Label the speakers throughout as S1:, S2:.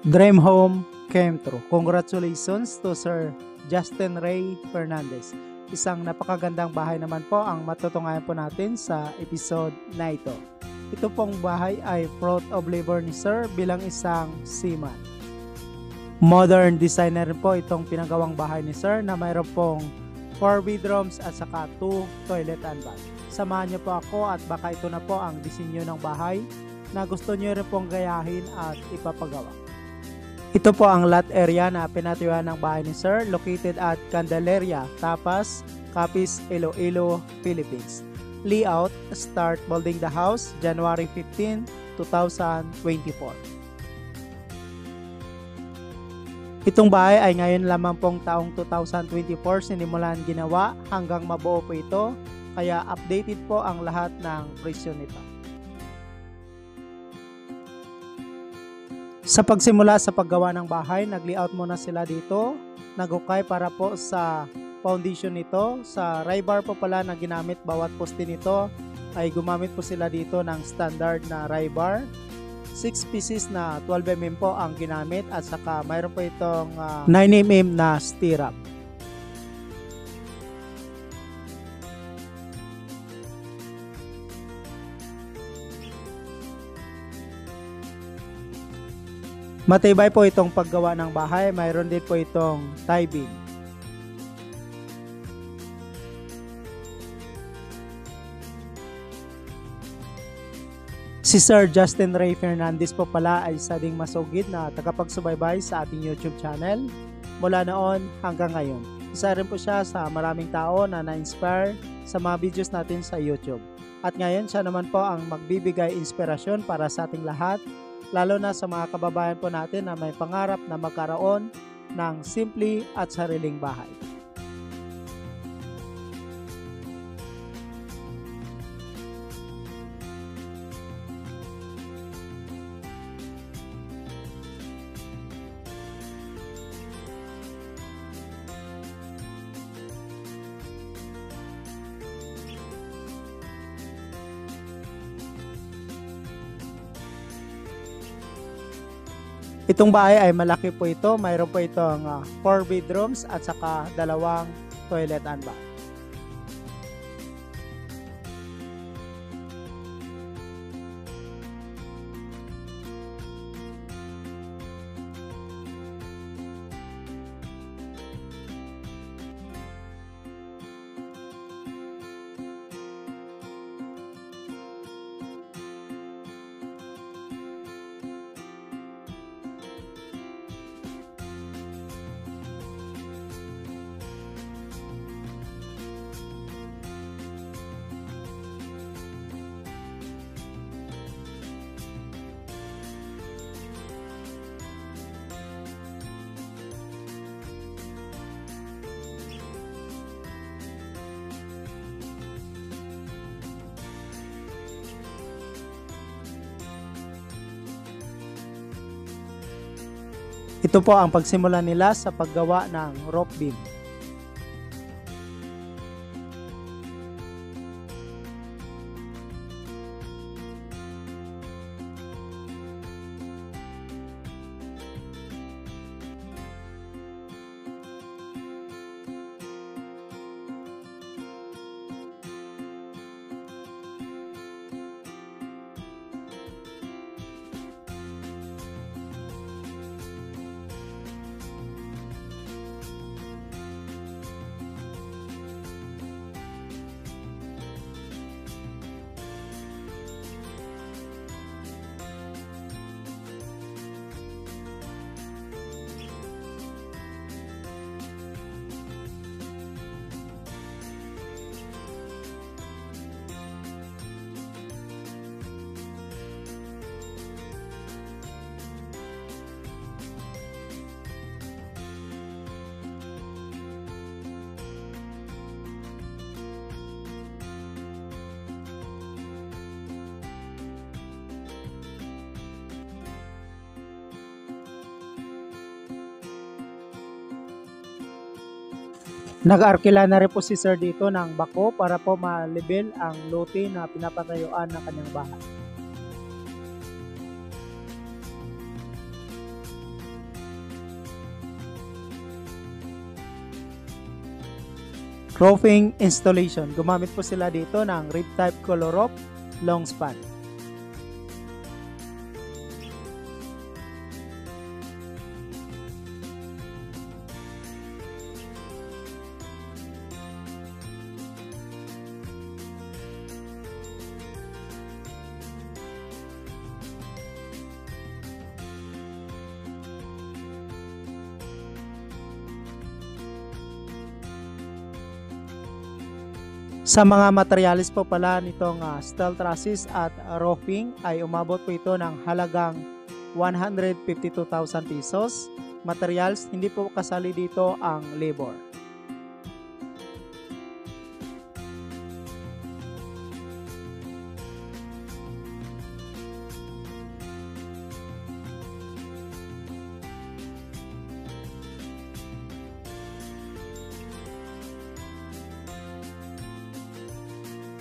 S1: Dream home came true. Congratulations to Sir Justin Ray Fernandez. Isang napakagandang bahay naman po ang matutungayan po natin sa episode na ito. Ito pong bahay ay fruit of labor ni Sir bilang isang seaman. Modern designer po itong pinagawang bahay ni Sir na mayroon pong 4 bedrooms at saka 2 toilet and bath. Samahan niyo po ako at baka ito na po ang disenyo ng bahay na gusto niyo rin pong gayahin at ipapagawa. Ito po ang lot area na pinatuyuan ng bahay ni Sir, located at Candelaria, Tapas, Capiz, Iloilo, Philippines. Layout, start building the house January 15, 2024. Itong bahay ay ngayon lamang pong taong 2024 sinimulan ginawa hanggang mabuo po ito, kaya updated po ang lahat ng presyo nito. Sa pagsimula sa paggawa ng bahay, nag-layout muna sila dito. Nagukay para po sa foundation nito. Sa rebar po pala na ginamit bawat poste nito ay gumamit po sila dito ng standard na rebar. 6 pieces na 12mm po ang ginamit at saka mayroon po itong 9mm na stirrup. Matibay po itong paggawa ng bahay, mayroon din po itong tie beam. Si Sir Justin Ray Fernandez po pala ay isa ding masugid na tagapagsubaybay sa ating YouTube channel mula noon hanggang ngayon. Isa rin po siya sa maraming tao na na-inspire sa mga videos natin sa YouTube. At ngayon siya naman po ang magbibigay inspirasyon para sa ating lahat, lalo na sa mga kababayan po natin na may pangarap na magkaroon ng simple at sariling bahay. Itong bahay ay malaki po ito. Mayroon po itong 4 bedrooms at saka 2 toilet and bath. Ito po ang pagsimula nila sa paggawa ng roof beam. Nag-arkila na rin po si Sir dito ng bako para po ma-level ang lote na pinapatayuan ng kanyang bahay. Roofing installation. Gumamit po sila dito ng rib type color roof, long span. Sa mga materialis po pala nitong steel trusses at roofing ay umabot po ito ng halagang 152,000 pesos. Materials, hindi po kasali dito ang labor.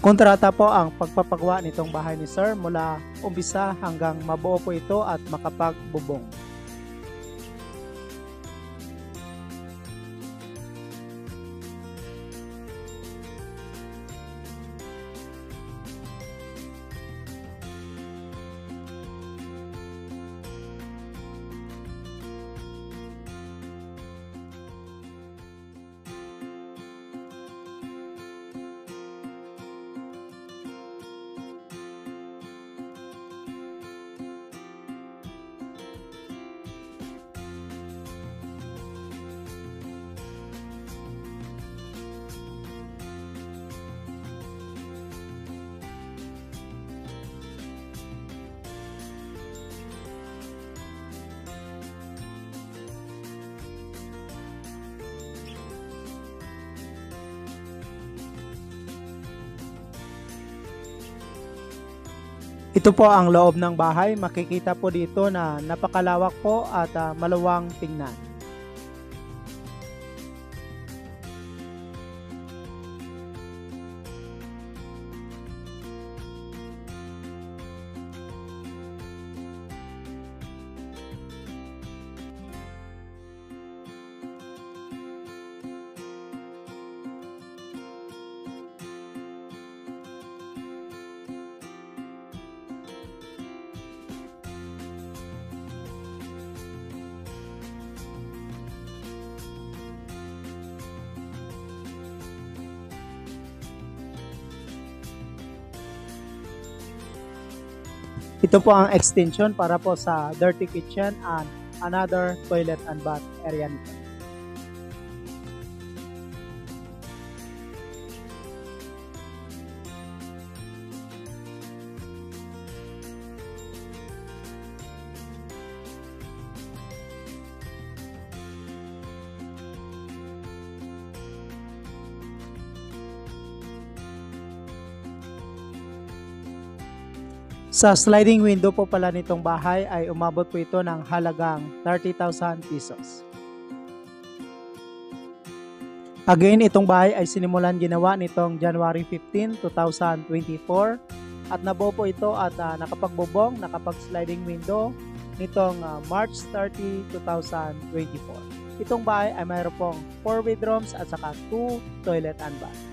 S1: Kontrata po ang pagpapagawa nitong bahay ni Sir mula umpisa hanggang mabuo po ito at makapagbubong. Ito po ang loob ng bahay. Makikita po dito na napakalawak po at maluwang tingnan. Ito po ang extension para po sa dirty kitchen and another toilet and bath area nito. Sa sliding window po pala nitong bahay ay umabot po ito ng halagang 30,000 pesos. Again, itong bahay ay sinimulan ginawa nitong January 15, 2024 at nabuo po ito at nakapagbubong, nakapag-sliding window nitong March 30, 2024. Itong bahay ay mayroon pong 4 bedrooms at saka 2 toilet and bath.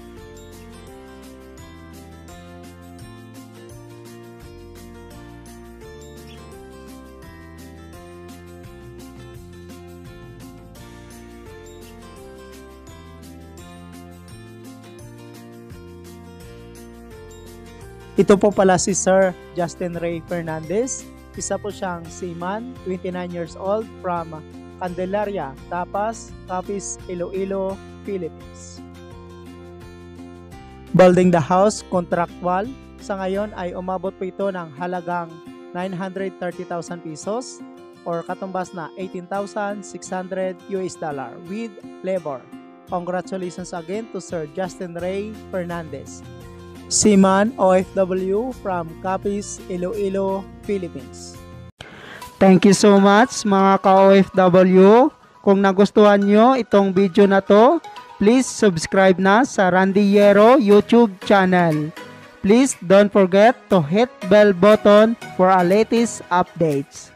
S1: Ito po pala si Sir Justin Ray Fernandez. Isa po siyang seaman, 29 years old from Candelaria, Tapas, Capiz, Iloilo, Philippines. Building the house, contractual. Sa ngayon ay umabot po ito ng halagang 930,000 pesos or katumbas na 18,600 US dollar with labor. Congratulations again to Sir Justin Ray Fernandez. Seaman OFW from Capiz, Iloilo, Philippines. Thank you so much mga ka-OFW. Kung nagustuhan nyo itong video na to, please subscribe na sa Randy Yero YouTube channel. Please don't forget to hit bell button for our latest updates.